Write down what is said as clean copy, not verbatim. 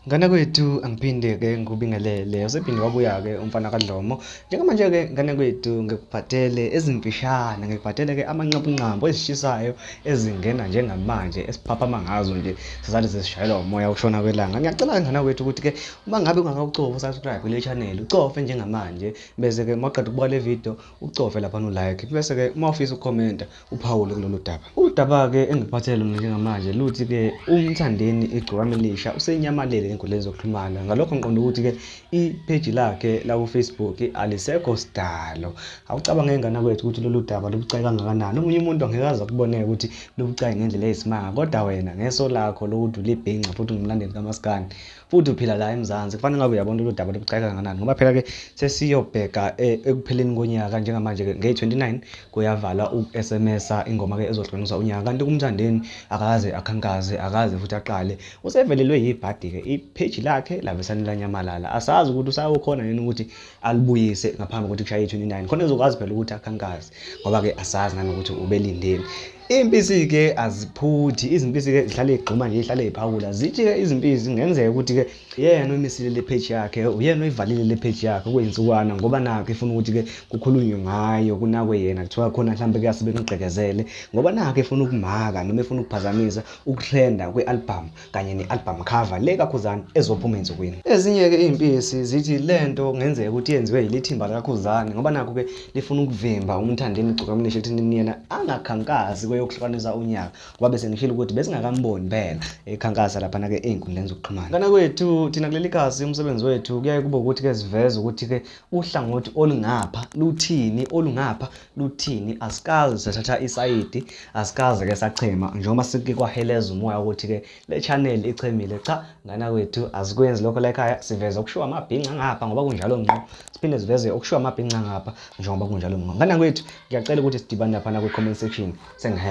Ngane kwethu angiphinde ke ngikubingelele usephinde wabuya ke umfana kaDlomo njengamanje ke ngane kwethu ngikuphathele ezimfishane ngikuphathele ke amanqabu ezishisayo ezingena njengamanje esiphaphama ngazo nje sisale sesishayelwa umoya ushona kwelanga. Ngiyacela ngane kwethu ukuthi ke uma ngabe ungakawucofa subscribe kule channel ucofe njengamanje bese ke maqeda ukubuka le video ucofe lapha no like bese ke uma ufisa ucomment uphawule kulolu daba. Udaba ke engikuphathele lona njengamanje luthi ke uMthandeni igcokama elisha usenyamalele enkundleni zokuxhumana. Ngalokho ngiqonda ukuthi ke i-page lakhe la ku Facebook alisekho sidalo. Awucabange ngane kwethu ukuthi lolu daba lubucayi kangakanani. Omunye umuntu angekaza kuboneka ukuthi lubucayi ngendlela eyisimanga, kodwa wena ngeso lakho lokuthi ulibhinqa futhi ungumlandeli kaMaskandi futhi uphila la eMzansi kufanele ngabe uyabona lolu daba lubucayi kangakanani, ngoba phela ke sesiyobheka ekupheleni konyaka njengamanje ke nge-29 kuyavalwa uku-SMS ingoma ke ezoqinisa unyaka, kanti kuMthandeni akaze akhankaze akaze futhi aqale usevelelwe yibhadi ke i-page lakhe lavesane lanyamalala. Asazi ukuthi usayokhona yini ukuthi alibuyise ngaphambi kokuthi kushaye 29 khona ezokwazi phela ukuthi akhankaze, ngoba ke asazi nanokuthi ubelindeni. Impisi ke aziphuthi, izimpisi ke zihlale igquma nje ihlale iphawula. Zithi ke izimpisi ngenzeka ukuthi ke yena oyimisile le page yakhe, uyena oyivalile le page yakhe kweyinsukwana, ngoba nakho ifuna ukuthi ke kukhulunywe ngayo kunakwe yena kuthiwa khona mhlambe ke asebeniqhekezele, ngoba nakho efuna ukumaka noma efuna ukuphazamisa ukutrenda kwe-album kanye ne-album cover le kaKhuzani ezophuma ensukwini. Ezinye ke impisi zithi lento ngenzeka ukuthi yenziwe yilithimba lakaKhuzani, ngoba nakho ke lifuna ukuvimba uMthandeni igcokama elisha ethini yena angakhankazi yokuhlukanisa unyaka, ngoba bese ngishilo ukuthi besingakamboni phela ekhankasa lapha ke einkundleni zokuxhumana. Ngana kwethu thina kuleli khasi umsebenzi wethu kuyaye kube ukuthi ke siveze ukuthi ke uhlangothi olungapha luthini, olungapha luthini. Asikazi sathatha isayidi, asikaze ke sachema njengoba sike kwaheleza umoya ukuthi ke le channel ichemile. Cha ngana kwethu azikwenzi lokho la ekhaya, siveza okushiwa amabhinqa ngapha ngoba kunjalo ngqo, siphinde siveze okushiwa amabhinqa ngapha njengoba kunjalo ngqo. Ngana kwethu ngiyacela ukuthi sidibane lapha kwi comment section sengihamba.